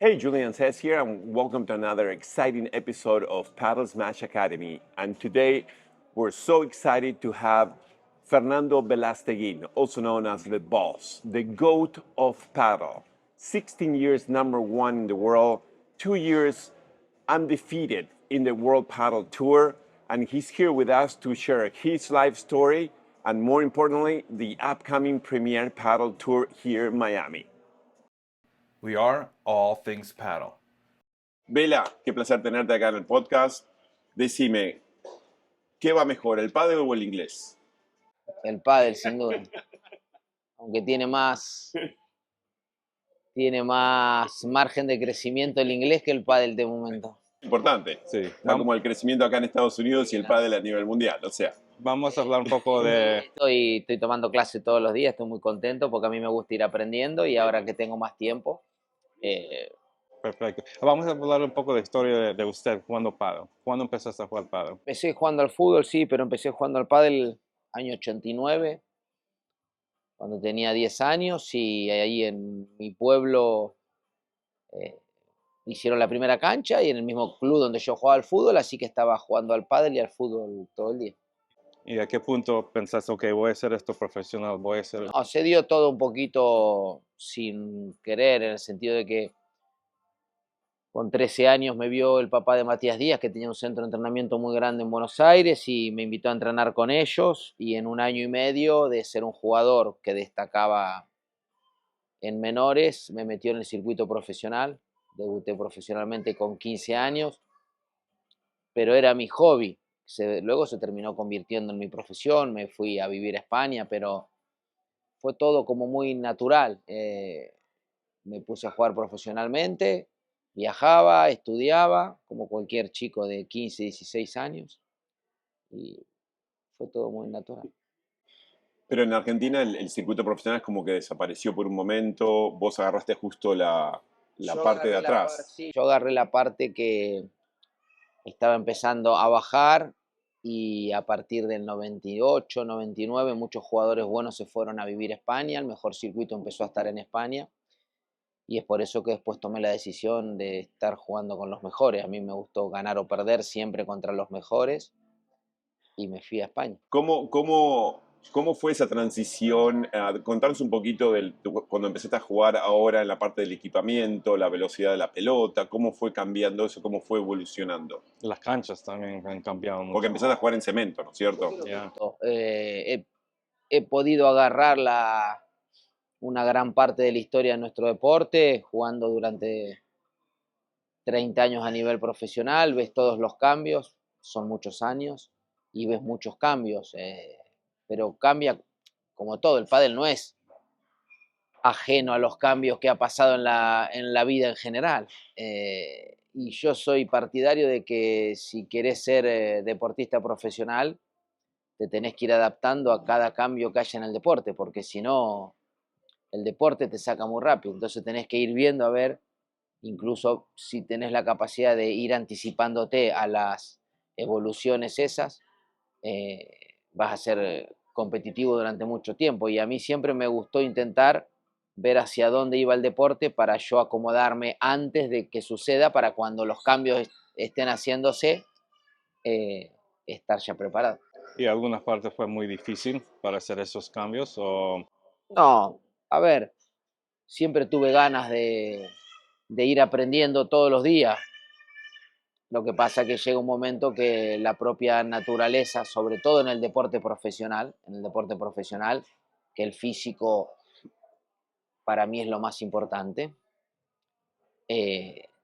Hey, Julian Says here, and welcome to another exciting episode of Paddle Smash Academy. And today, we're so excited to have Fernando Velasteguin, also known as the Boss, the GOAT of paddle. 16 years number one in the world, 2 years undefeated in the World Paddle Tour, and he's here with us to share his life story and, more importantly, the upcoming Premier Paddle Tour here in Miami. We are All Things Paddle. Vela, qué placer tenerte acá en el podcast. Decime, ¿qué va mejor, el pádel o el inglés? El pádel, sin duda. Aunque tiene más margen de crecimiento el inglés que el pádel de momento. Importante. Sí, Está como el crecimiento acá en Estados Unidos y el pádel a nivel mundial, o sea. vamos a hablar un poco de... Estoy tomando clases todos los días, estoy muy contento porque a mí me gusta ir aprendiendo y ahora que tengo más tiempo. Perfecto. Vamos a hablar un poco de historia de usted jugando paddle. ¿Cuándo empezaste a jugar paddle? Empecé jugando al fútbol, sí, pero empecé jugando al pádel año 89, cuando tenía 10 años, y ahí en mi pueblo hicieron la primera cancha y en el mismo club donde yo jugaba al fútbol, así que estaba jugando al pádel y al fútbol todo el día. ¿Y a qué punto pensaste, ok, voy a hacer esto profesional, voy a hacer... No, se dio todo un poquito sin querer, en el sentido de que con 13 años me vio el papá de Matías Díaz, que tenía un centro de entrenamiento muy grande en Buenos Aires, y me invitó a entrenar con ellos, y en un año y medio de ser un jugador que destacaba en menores, me metió en el circuito profesional. Debuté profesionalmente con 15 años, pero era mi hobby. Luego se terminó convirtiendo en mi profesión, me fui a vivir a España, pero fue todo como muy natural. Me puse a jugar profesionalmente, viajaba, estudiaba, como cualquier chico de 15, 16 años, y fue todo muy natural. Pero en Argentina el circuito profesional es como que desapareció por un momento, vos agarraste justo la parte de atrás. Yo agarré la parte que estaba empezando a bajar, y a partir del 98, 99 muchos jugadores buenos se fueron a vivir a España, el mejor circuito empezó a estar en España, y es por eso que después tomé la decisión de estar jugando con los mejores. A mí me gustó ganar o perder siempre contra los mejores, y me fui a España. ¿Cómo fue esa transición? Contanos un poquito cuando empezaste a jugar ahora en la parte del equipamiento, la velocidad de la pelota, cómo fue cambiando eso, cómo fue evolucionando. Las canchas también han cambiado mucho. Porque empezaste a jugar en cemento, ¿no es cierto? Ya. He podido agarrar una gran parte de la historia de nuestro deporte, jugando durante 30 años a nivel profesional. Ves todos los cambios, son muchos años, y ves muchos cambios, pero cambia como todo. El pádel no es ajeno a los cambios que ha pasado en la vida en general. Y yo soy partidario de que si querés ser deportista profesional, te tenés que ir adaptando a cada cambio que haya en el deporte, porque si no, el deporte te saca muy rápido. Entonces tenés que ir viendo a ver, incluso si tenés la capacidad de ir anticipándote a las evoluciones esas, vas a ser competitivo durante mucho tiempo. Y a mí siempre me gustó intentar ver hacia dónde iba el deporte para yo acomodarme antes de que suceda, para cuando los cambios estén haciéndose, estar ya preparado. ¿Y algunas partes fue muy difícil para hacer esos cambios? O... No, a ver, siempre tuve ganas de ir aprendiendo todos los días. Lo que pasa es que llega un momento que la propia naturaleza, sobre todo en el deporte profesional, que el físico para mí es lo más importante,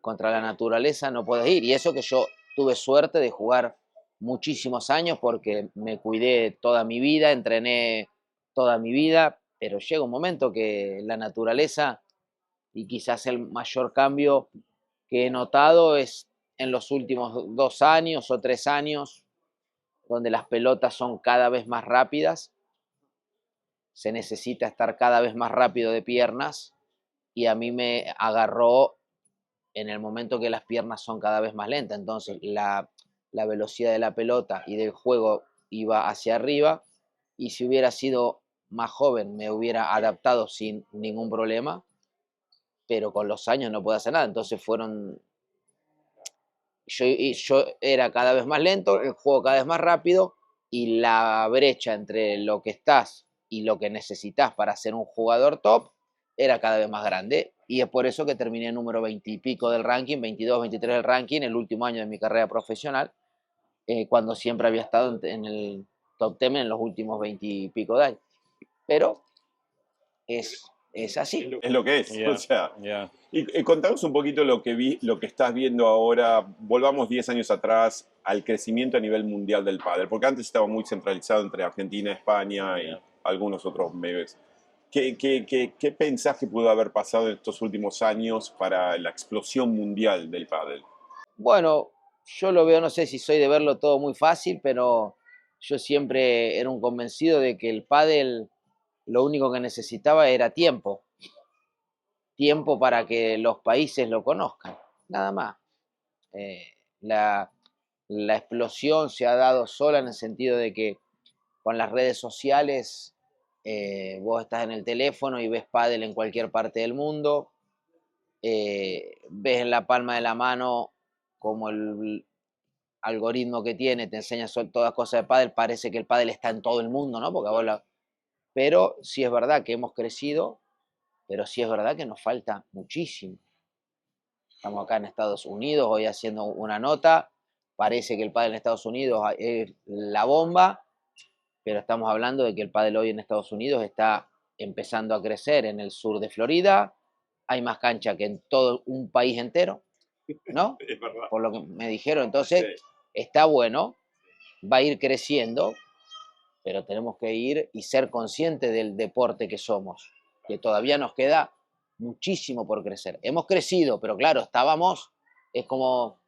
contra la naturaleza no puedes ir. Y eso que yo tuve suerte de jugar muchísimos años, porque me cuidé toda mi vida, entrené toda mi vida, pero llega un momento que la naturaleza, y quizás el mayor cambio que he notado es en los últimos 2 años o 3 años, donde las pelotas son cada vez más rápidas, se necesita estar cada vez más rápido de piernas, y a mí me agarró en el momento que las piernas son cada vez más lentas. Entonces la velocidad de la pelota y del juego iba hacia arriba, y si hubiera sido más joven me hubiera adaptado sin ningún problema, pero con los años no puedo hacer nada. Entonces yo era cada vez más lento, el juego cada vez más rápido, y la brecha entre lo que estás y lo que necesitas para ser un jugador top era cada vez más grande. Y es por eso que terminé número 20 y pico del ranking, 22, 23 del ranking, el último año de mi carrera profesional, cuando siempre había estado en el top 10 en los últimos 20 y pico de años. Pero es así. Es lo que es. Yeah, O sea, yeah. y contanos un poquito lo que estás viendo ahora. Volvamos 10 años atrás al crecimiento a nivel mundial del pádel, porque antes estaba muy centralizado entre Argentina, España y Yeah. algunos otros medios. ¿Qué pensás que pudo haber pasado en estos últimos años para la explosión mundial del pádel? Bueno, yo lo veo, no sé si soy de verlo todo muy fácil, pero yo siempre era un convencido de que el pádel lo único que necesitaba era tiempo, tiempo para que los países lo conozcan, nada más. Eh, la, la explosión se ha dado sola en el sentido de que con las redes sociales vos estás en el teléfono y ves pádel en cualquier parte del mundo, ves en la palma de la mano como el algoritmo que tiene te enseña todas cosas de pádel, parece que el pádel está en todo el mundo, ¿no? Pero sí es verdad que hemos crecido, pero sí es verdad que nos falta muchísimo. Estamos acá en Estados Unidos hoy haciendo una nota, parece que el pádel en Estados Unidos es la bomba, pero estamos hablando de que el pádel hoy en Estados Unidos está empezando a crecer en el sur de Florida, hay más cancha que en todo un país entero, ¿no? Es verdad. Por lo que me dijeron, entonces Sí. está bueno, va a ir creciendo, pero tenemos que ir y ser conscientes del deporte que somos, que todavía nos queda muchísimo por crecer. Hemos crecido, pero claro, estábamos, es como,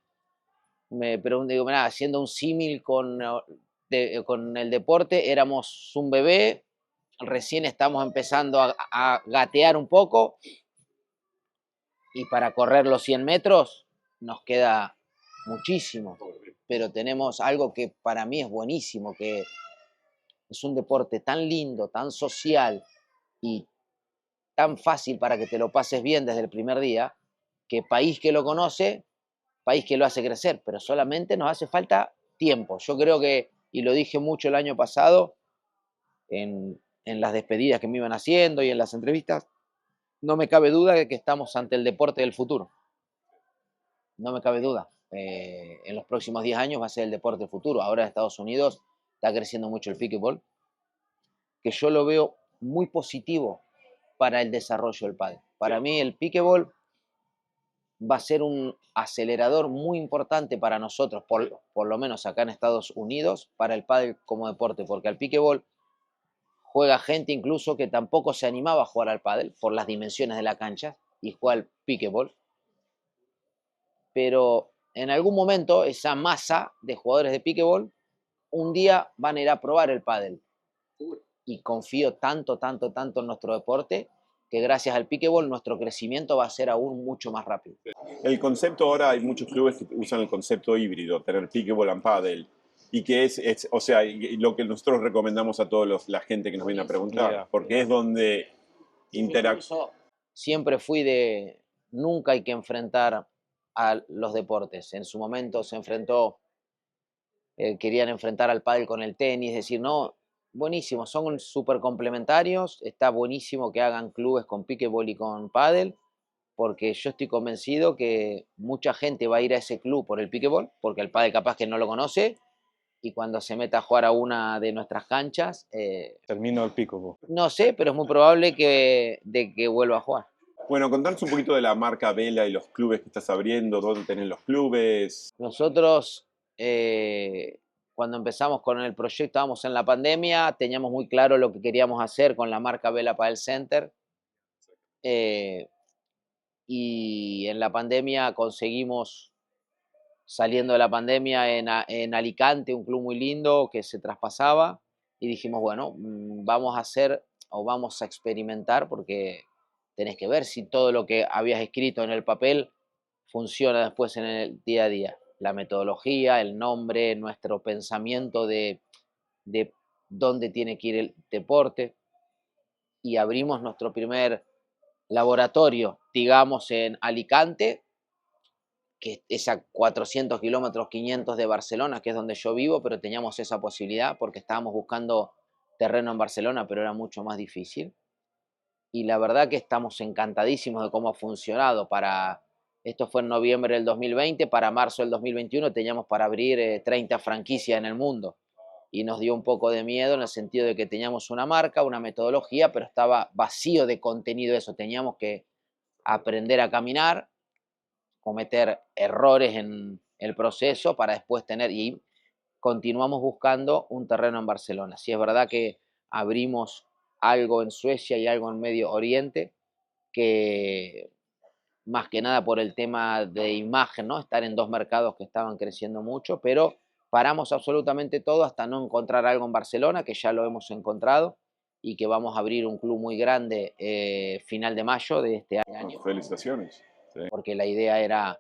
me pregunto, digo, mirá, haciendo un símil con el deporte, éramos un bebé, recién estamos empezando a gatear un poco, y para correr los 100 metros nos queda muchísimo, pero tenemos algo que para mí es buenísimo, que es un deporte tan lindo, tan social y tan fácil para que te lo pases bien desde el primer día, que país que lo conoce, país que lo hace crecer, pero solamente nos hace falta tiempo. Yo creo que, y lo dije mucho el año pasado, en las despedidas que me iban haciendo y en las entrevistas, no me cabe duda de que estamos ante el deporte del futuro. No me cabe duda. En los próximos 10 años va a ser el deporte del futuro. Ahora en Estados Unidos está creciendo mucho el pickleball, que yo lo veo muy positivo para el desarrollo del pádel. Para mí el pickleball va a ser un acelerador muy importante para nosotros, por lo menos acá en Estados Unidos, para el pádel como deporte, porque al pickleball juega gente incluso que tampoco se animaba a jugar al pádel por las dimensiones de la cancha y juega al pickleball, pero en algún momento esa masa de jugadores de pickleball un día van a ir a probar el pádel. Y confío tanto, tanto, tanto en nuestro deporte que gracias al pickleball nuestro crecimiento va a ser aún mucho más rápido. El concepto ahora, hay muchos clubes que usan el concepto híbrido, tener pickleball and paddle, y que o sea, y lo que nosotros recomendamos a toda la gente que nos viene a preguntar, Yeah, porque yeah. es donde interactúa. Siempre fui de, nunca hay que enfrentar a los deportes. En su momento se enfrentó, querían enfrentar al pádel con el tenis, decir, no, buenísimo, son súper complementarios, está buenísimo que hagan clubes con pickleball y con pádel, porque yo estoy convencido que mucha gente va a ir a ese club por el pickleball, porque el pádel capaz que no lo conoce, y cuando se meta a jugar a una de nuestras canchas, Termino el pickleball. no sé, pero es muy probable de que vuelva a jugar. Bueno, contanos un poquito de la marca Vela y los clubes que estás abriendo, dónde tenés los clubes. Nosotros, cuando empezamos con el proyecto, estábamos en la pandemia, teníamos muy claro lo que queríamos hacer con la marca Vela Padel Center. Y en la pandemia conseguimos, saliendo de la pandemia, en Alicante, un club muy lindo que se traspasaba. Y dijimos, bueno, vamos a hacer o vamos a experimentar, porque tenés que ver si todo lo que habías escrito en el papel funciona después en el día a día. La metodología, el nombre, nuestro pensamiento de dónde tiene que ir el deporte. Y abrimos nuestro primer laboratorio, digamos, en Alicante, que es a 400 kilómetros, 500 de Barcelona, que es donde yo vivo, pero teníamos esa posibilidad porque estábamos buscando terreno en Barcelona, pero era mucho más difícil. Y la verdad que estamos encantadísimos de cómo ha funcionado. Esto fue en noviembre del 2020, para marzo del 2021 teníamos para abrir 30 franquicias en el mundo. Y nos dio un poco de miedo en el sentido de que teníamos una marca, una metodología, pero estaba vacío de contenido eso. Teníamos que aprender a caminar, cometer errores en el proceso para después tener, y continuamos buscando un terreno en Barcelona. Sí es verdad que abrimos algo en Suecia y algo en Medio Oriente, que más que nada por el tema de imagen, ¿no? Estar en dos mercados que estaban creciendo mucho, pero paramos absolutamente todo hasta no encontrar algo en Barcelona, que ya lo hemos encontrado y que vamos a abrir un club muy grande final de mayo de este año, Felicitaciones. Sí. porque la idea era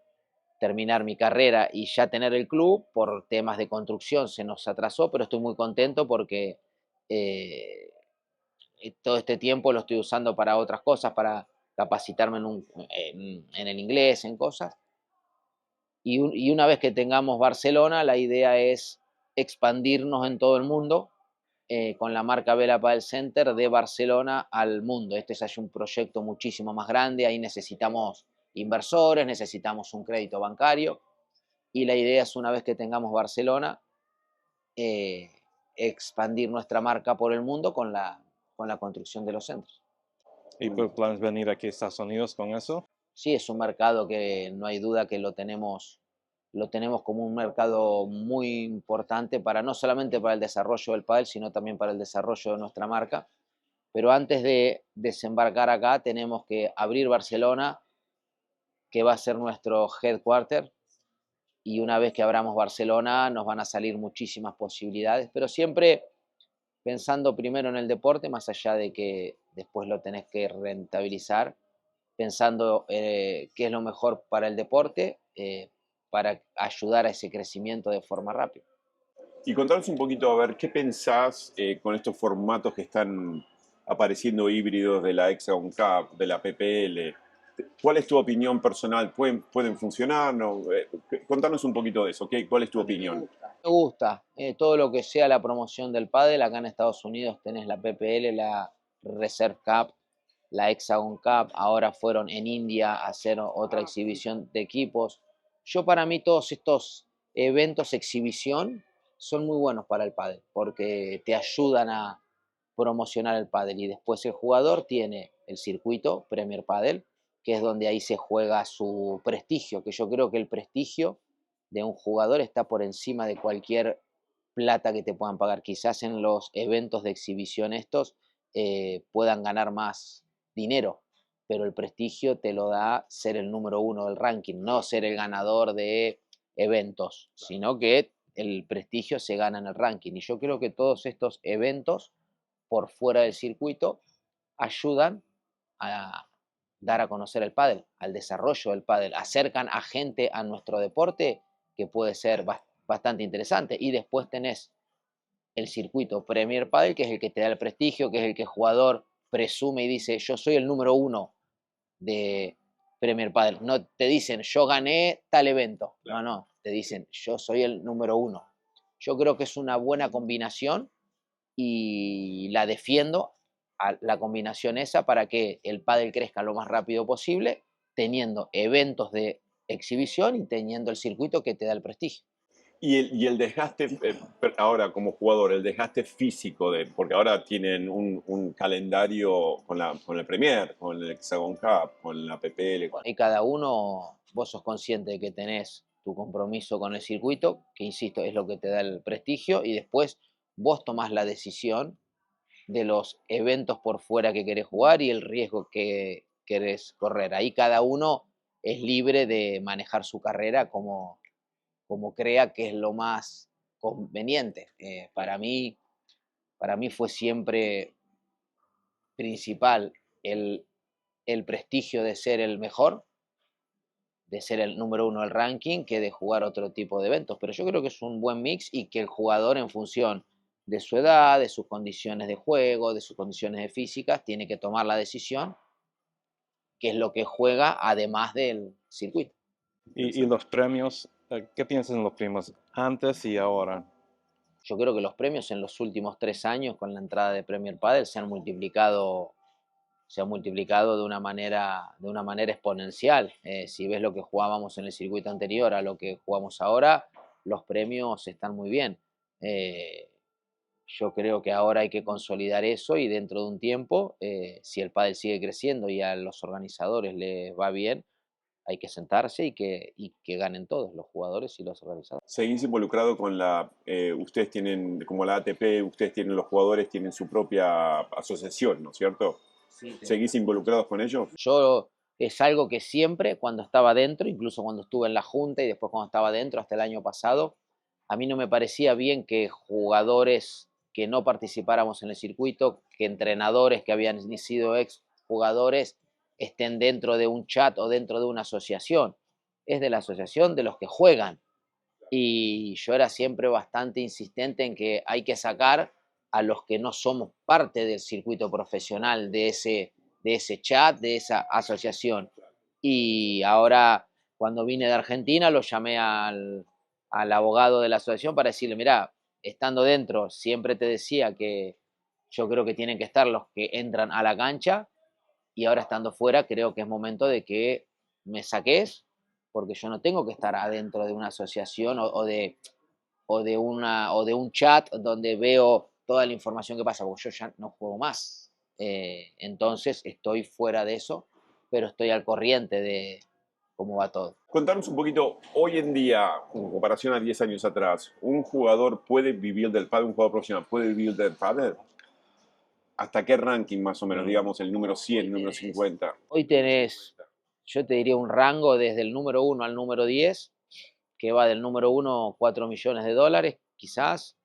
terminar mi carrera y ya tener el club. Por temas de construcción se nos atrasó, pero estoy muy contento porque eh, todo este tiempo lo estoy usando para otras cosas, para capacitarme en el inglés, en cosas. Y una vez que tengamos Barcelona, la idea es expandirnos en todo el mundo con la marca Vela Padel Center de Barcelona al mundo. Este es ya un proyecto muchísimo más grande, ahí necesitamos inversores, necesitamos un crédito bancario y la idea es, una vez que tengamos Barcelona, eh, expandir nuestra marca por el mundo con la construcción de los centros. ¿Y por planes venir aquí a Estados Unidos con eso? Sí, es un mercado que no hay duda que lo tenemos como un mercado muy importante para no solamente para el desarrollo del pádel, sino también para el desarrollo de nuestra marca. Pero antes de desembarcar acá tenemos que abrir Barcelona, que va a ser nuestro headquarter, y una vez que abramos Barcelona nos van a salir muchísimas posibilidades, pero siempre pensando primero en el deporte, más allá de que después lo tenés que rentabilizar, pensando qué es lo mejor para el deporte, para ayudar a ese crecimiento de forma rápida. Y contanos un poquito, a ver, ¿qué pensás con estos formatos que están apareciendo híbridos de la Hexagon Cup, de la PPL? ¿Cuál es tu opinión personal? ¿Pueden funcionar? ¿No? Contanos un poquito de eso. ¿Cuál es tu opinión? Me gusta todo lo que sea la promoción del pádel. Acá en Estados Unidos tenés la PPL, la Reserve Cup, la Hexagon Cup, ahora fueron en India a hacer otra exhibición de equipos. Yo, para mí, todos estos eventos exhibición son muy buenos para el pádel porque te ayudan a promocionar el pádel, y después el jugador tiene el circuito Premier Padel, que es donde ahí se juega su prestigio, que yo creo que el prestigio de un jugador está por encima de cualquier plata que te puedan pagar. Quizás en los eventos de exhibición estos puedan ganar más dinero, pero el prestigio te lo da ser el número uno del ranking, no ser el ganador de eventos, sino que el prestigio se gana en el ranking. Y yo creo que todos estos eventos por fuera del circuito ayudan a dar a conocer el pádel, al desarrollo del pádel, acercan a gente a nuestro deporte, que puede ser bastante interesante. Y después tenés el circuito Premier Padel, que es el que te da el prestigio, que es el que el jugador presume y dice: yo soy el número uno de Premier Padel. No te dicen yo gané tal evento, no, no, te dicen yo soy el número uno. Yo creo que es una buena combinación y la defiendo, a la combinación esa, para que el pádel crezca lo más rápido posible, teniendo eventos de exhibición y teniendo el circuito que te da el prestigio. Y el desgaste, ahora como jugador, el desgaste físico, porque ahora tienen un calendario con la Premier, con el Hexagon Cup, con la PPL. Y cada uno, vos sos consciente de que tenés tu compromiso con el circuito, que insisto, es lo que te da el prestigio, y después vos tomás la decisión de los eventos por fuera que querés jugar y el riesgo que querés correr. Ahí cada uno es libre de manejar su carrera como crea que es lo más conveniente. Para mí fue siempre principal el prestigio de ser el mejor, de ser el número uno del ranking, que de jugar otro tipo de eventos. Pero yo creo que es un buen mix y que el jugador, en función de su edad, de sus condiciones de juego, de sus condiciones de físicas, tiene que tomar la decisión que es lo que juega además del circuito. Y los premios, ¿qué piensas en los premios antes y ahora? Yo creo que los premios en los últimos 3 años con la entrada de Premier Padel se han multiplicado de una manera exponencial. Si ves lo que jugábamos en el circuito anterior a lo que jugamos ahora, los premios están muy bien. Yo creo que ahora hay que consolidar eso y dentro de un tiempo, si el pádel sigue creciendo y a los organizadores les va bien, hay que sentarse y que ganen todos, los jugadores y los organizadores. Seguís involucrado con ustedes tienen, como la ATP, ustedes tienen, los jugadores tienen su propia asociación, ¿no es cierto? ¿Seguís involucrados con ellos? Yo es algo que siempre, cuando estaba dentro, incluso cuando estuve en la Junta y después cuando estaba dentro, hasta el año pasado, a mí no me parecía bien que jugadores que no participáramos en el circuito, que entrenadores que habían sido ex jugadores estén dentro de un chat o dentro de una asociación. Es de la asociación de los que juegan. Y yo era siempre bastante insistente en que hay que sacar a los que no somos parte del circuito profesional de ese chat, de esa asociación. Y ahora, cuando vine de Argentina, lo llamé al abogado de la asociación para decirle, mira, estando dentro, siempre te decía que yo creo que tienen que estar los que entran a la cancha y ahora estando fuera, creo que es momento de que me saques, porque yo no tengo que estar adentro de una asociación o de un chat donde veo toda la información que pasa, porque yo ya no juego más. Entonces estoy fuera de eso, pero estoy al corriente de cómo va todo. Contanos un poquito, hoy en día, en comparación a 10 años atrás, ¿un jugador puede vivir del pádel, un jugador profesional puede vivir del pádel? ¿Hasta qué ranking más o menos? Digamos el número 100, el número 50. Hoy tenés, yo te diría un rango desde el número 1 al número 10, que va del número 1 $4 millones, quizás,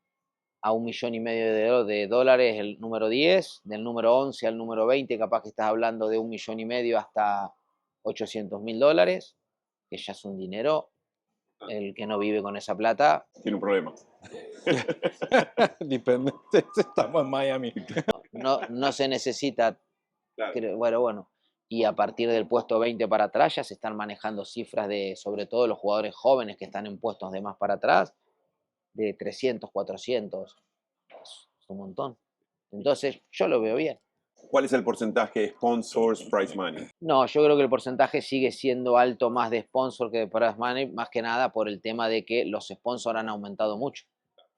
a $1,500,000 el número 10, del número 11 al número 20, capaz que estás hablando de $1,500,000 hasta $800,000, que ya es un dinero. El que no vive con esa plata, Tiene un problema. Depende, estamos en Miami. no se necesita, Claro. bueno, y a partir del puesto 20 para atrás ya se están manejando cifras de, sobre todo los jugadores jóvenes que están en puestos de más para atrás, de 300, 400, es un montón. Entonces, yo lo veo bien. ¿Cuál es el porcentaje de sponsors, prize money? No, yo creo que el porcentaje sigue siendo alto más de sponsor que de prize money, más que nada por el tema de que los sponsors han aumentado mucho.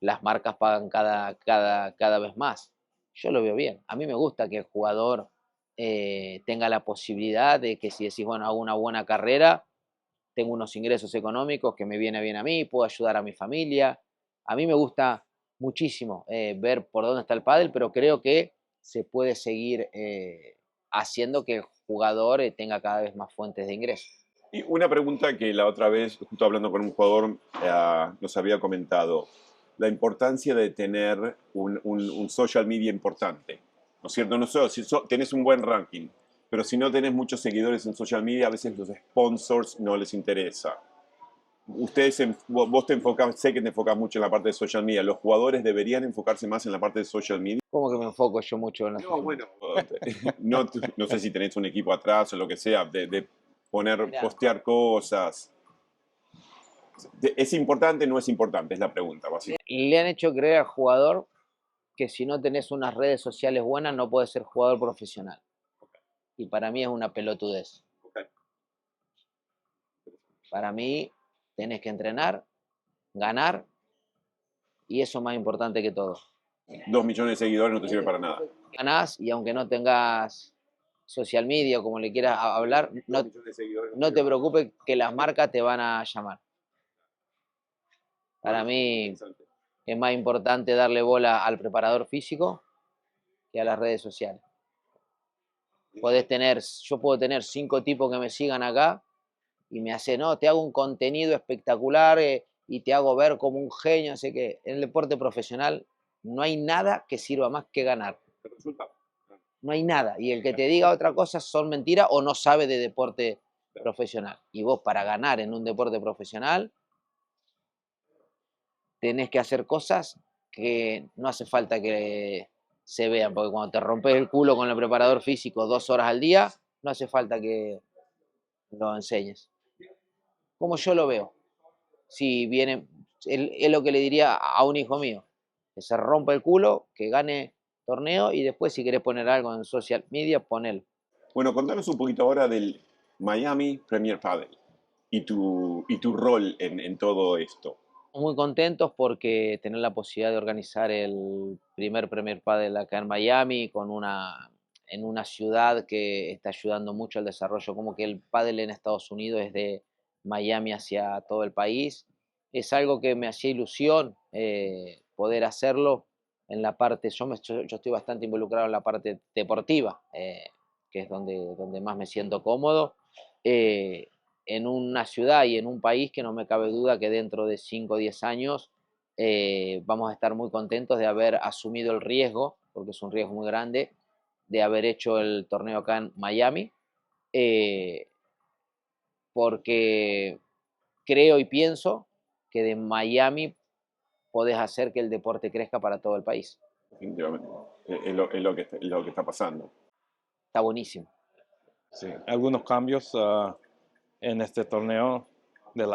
Las marcas pagan cada vez más. Yo lo veo bien. A mí me gusta que el jugador tenga la posibilidad de que si decís, bueno, hago una buena carrera, tengo unos ingresos económicos que me viene bien a mí, puedo ayudar a mi familia. A mí me gusta muchísimo ver por dónde está el pádel, pero creo que se puede seguir haciendo que el jugador tenga cada vez más fuentes de ingresos. Y una pregunta que la otra vez, justo hablando con un jugador, nos había comentado, la importancia de tener un social media importante, ¿no es cierto? No sé, si tenés un buen ranking, pero si no tenés muchos seguidores en social media, a veces los sponsors no les interesa. Vos te enfocás, sé que te enfocás mucho en la parte de social media, ¿los jugadores deberían enfocarse más en la parte de social media? ¿Cómo que me enfoco yo mucho en la No, bueno, no sé si tenés un equipo atrás o lo que sea, de poner, Mirá. postear cosas. ¿Es importante o no es importante? Es la pregunta, básicamente. Le han hecho creer al jugador que si no tenés unas redes sociales buenas no puedes ser jugador profesional. Y para mí es una pelotudez. Para mí tenés que entrenar, ganar, y eso es más importante que todo. 2 millones de seguidores no te sirve para nada. Ganás y aunque no tengas social media o como le quieras hablar, no te preocupes que las marcas te van a llamar. Para mí es más importante darle bola al preparador físico que a las redes sociales. Yo puedo tener 5 tipos que me sigan acá y me hace, no, te hago un contenido espectacular y te hago ver como un genio, no sé qué. En el deporte profesional no hay nada que sirva más que ganar. No hay nada. Y el que te diga otra cosa son mentiras o no sabe de deporte profesional. Y vos para ganar en un deporte profesional tenés que hacer cosas que no hace falta que se vean, porque cuando te rompes el culo con el preparador físico 2 horas al día, no hace falta que lo enseñes. Como yo lo veo. Si viene, es lo que le diría a un hijo mío, que se rompa el culo, que gane torneo y después si querés poner algo en social media, ponelo. Bueno, contanos un poquito ahora del Miami Premier Padel y tu rol en todo esto. Muy contentos porque tener la posibilidad de organizar el primer Premier Padel acá en Miami en una ciudad que está ayudando mucho al desarrollo, como que el pádel en Estados Unidos es de Miami hacia todo el país. Es algo que me hacía ilusión poder hacerlo en la parte, yo estoy bastante involucrado en la parte deportiva, que es donde más me siento cómodo. Eh, en una ciudad y en un país que no me cabe duda que dentro de 5 o 10 años vamos a estar muy contentos de haber asumido el riesgo, porque es un riesgo muy grande, de haber hecho el torneo acá en Miami, eh, porque creo y pienso que de Miami podés hacer que el deporte crezca para todo el país. Definitivamente. Es lo que está pasando. Está buenísimo. Sí. Algunos cambios en este torneo, de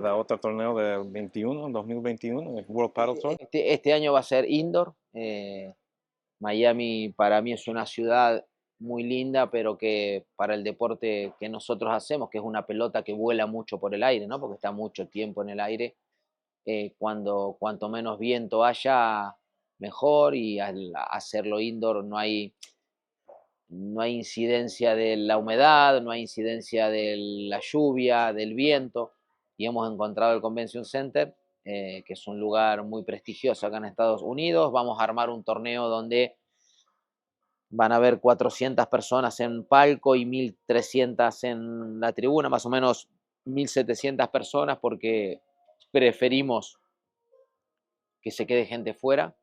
la otra torneo del 2021, el World Paddle Tour. Este año va a ser indoor. Miami para mí es una ciudad muy linda, pero que para el deporte que nosotros hacemos, que es una pelota que vuela mucho por el aire, ¿no? Porque está mucho tiempo en el aire, cuanto menos viento haya, mejor, y al hacerlo indoor no hay incidencia de la humedad, no hay incidencia de la lluvia, del viento, y hemos encontrado el Convention Center, que es un lugar muy prestigioso acá en Estados Unidos. Vamos a armar un torneo donde van a haber 400 personas en palco y 1.300 en la tribuna, más o menos 1.700 personas, porque preferimos que se quede gente fuera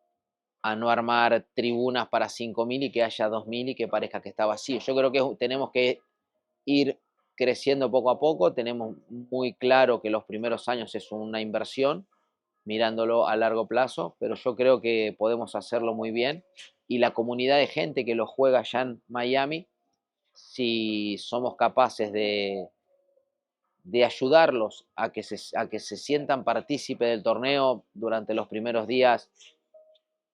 a no armar tribunas para 5.000 y que haya 2.000 y que parezca que está vacío. Yo creo que tenemos que ir creciendo poco a poco. Tenemos muy claro que los primeros años es una inversión, mirándolo a largo plazo, pero yo creo que podemos hacerlo muy bien. Y la comunidad de gente que lo juega allá en Miami, si somos capaces de ayudarlos a que se sientan partícipe del torneo durante los primeros días,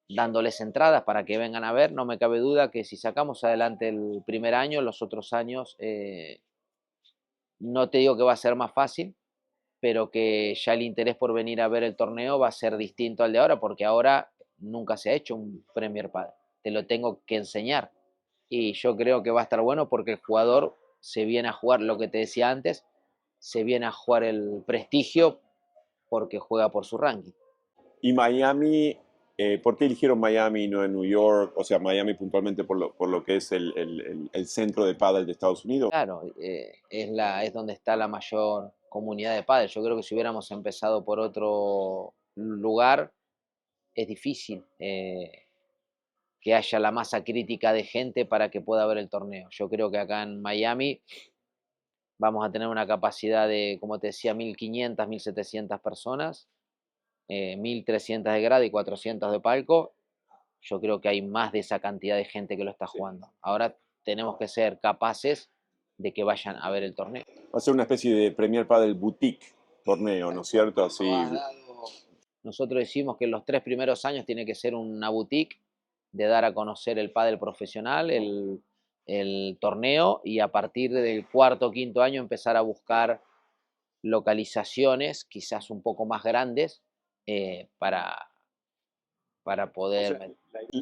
dándoles entradas para que vengan a ver, no me cabe duda que si sacamos adelante el primer año, los otros años, no te digo que va a ser más fácil, pero que ya el interés por venir a ver el torneo va a ser distinto al de ahora, porque ahora nunca se ha hecho un Premier Padel, te lo tengo que enseñar, y yo creo que va a estar bueno porque el jugador se viene a jugar, lo que te decía antes, se viene a jugar el prestigio porque juega por su ranking. Y Miami, ¿por qué eligieron Miami y no en New York? O sea, Miami puntualmente por lo que es el centro de pádel de Estados Unidos. Claro, es donde está la mayor comunidad de pádel. Yo creo que si hubiéramos empezado por otro lugar, es difícil que haya la masa crítica de gente para que pueda ver el torneo. Yo creo que acá en Miami vamos a tener una capacidad de, como te decía, 1.500, 1.700 personas, 1.300 de grada y 400 de palco. Yo creo que hay más de esa cantidad de gente que lo está jugando. Ahora tenemos que ser capaces de que vayan a ver el torneo. Va a ser una especie de Premier Padel Boutique torneo, ¿no es cierto? Así. Nosotros decimos que en los 3 primeros años tiene que ser una boutique de dar a conocer el pádel profesional, el torneo, y a partir del cuarto o quinto año empezar a buscar localizaciones quizás un poco más grandes para poder... O sea,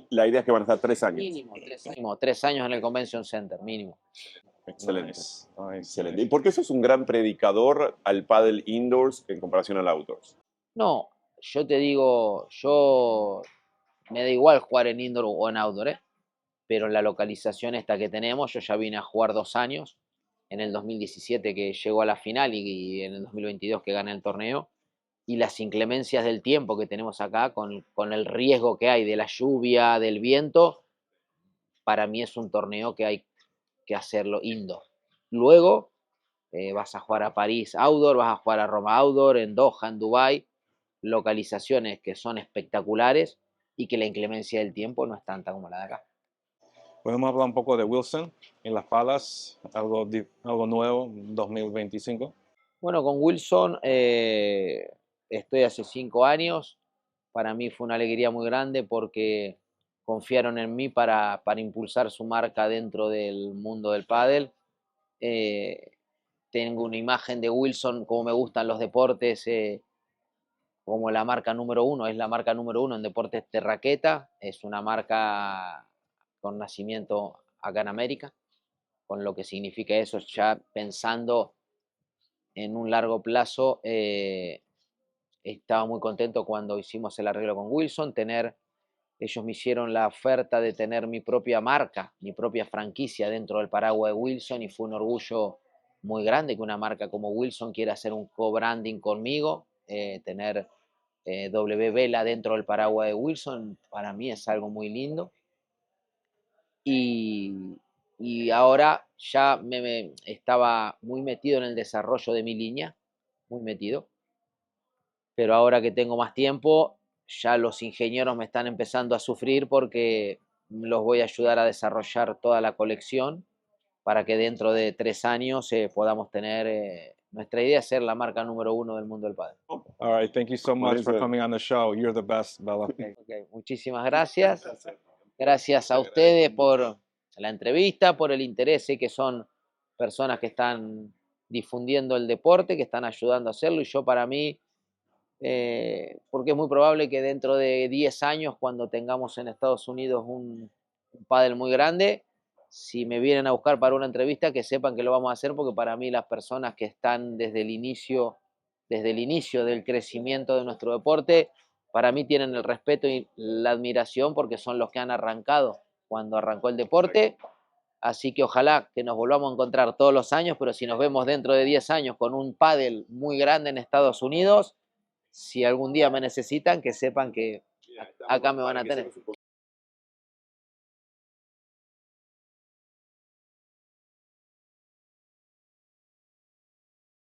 la idea es que van a estar 3 años. Mínimo, 3 años en el Convention Center, mínimo. Excelente. Nice. Excelente. ¿Y por qué sos un gran predicador al pádel indoors en comparación al outdoors? No, yo te digo, yo me da igual jugar en indoor o en outdoor, pero la localización esta que tenemos, yo ya vine a jugar 2 años, en el 2017 que llegó a la final y en el 2022 que gané el torneo, y las inclemencias del tiempo que tenemos acá, con el riesgo que hay de la lluvia, del viento, para mí es un torneo que hay que hacerlo indoor. Luego vas a jugar a París outdoor, vas a jugar a Roma outdoor, en Doha, en Dubái, localizaciones que son espectaculares y que la inclemencia del tiempo no es tanta como la de acá. Podemos hablar un poco de Wilson en las palas, algo nuevo, 2025. Bueno, con Wilson estoy hace 5 años. Para mí fue una alegría muy grande porque confiaron en mí para impulsar su marca dentro del mundo del pádel. Eh, Tengo una imagen de Wilson, como me gustan los deportes, como la marca número uno, es la marca número uno en deportes de raqueta, es una marca con nacimiento acá en América, con lo que significa eso, ya pensando en un largo plazo, estaba muy contento cuando hicimos el arreglo con Wilson, ellos me hicieron la oferta de tener mi propia marca, mi propia franquicia dentro del paraguas de Wilson y fue un orgullo muy grande que una marca como Wilson quiera hacer un co-branding conmigo, tener W Vela dentro del paraguas de Wilson, para mí es algo muy lindo. Y, y ahora ya me estaba muy metido en el desarrollo de mi línea, muy metido, pero ahora que tengo más tiempo, ya los ingenieros me están empezando a sufrir porque los voy a ayudar a desarrollar toda la colección para que dentro de 3 años podamos tener, nuestra idea es ser la marca número uno del mundo del pádel. All right, thank you so much for Buenísimo. coming on the show. You're the best, Bella. Okay, muchísimas gracias. Gracias a ustedes por la entrevista, por el interés. Sé que son personas que están difundiendo el deporte, que están ayudando a hacerlo y yo para mí, porque es muy probable que dentro de 10 años, cuando tengamos en Estados Unidos un pádel muy grande, si me vienen a buscar para una entrevista, que sepan que lo vamos a hacer, porque para mí las personas que están desde el inicio del crecimiento de nuestro deporte, para mí tienen el respeto y la admiración porque son los que han arrancado cuando arrancó el deporte. Así que ojalá que nos volvamos a encontrar todos los años, pero si nos vemos dentro de 10 años con un pádel muy grande en Estados Unidos, si algún día me necesitan, que sepan que acá me van a tener.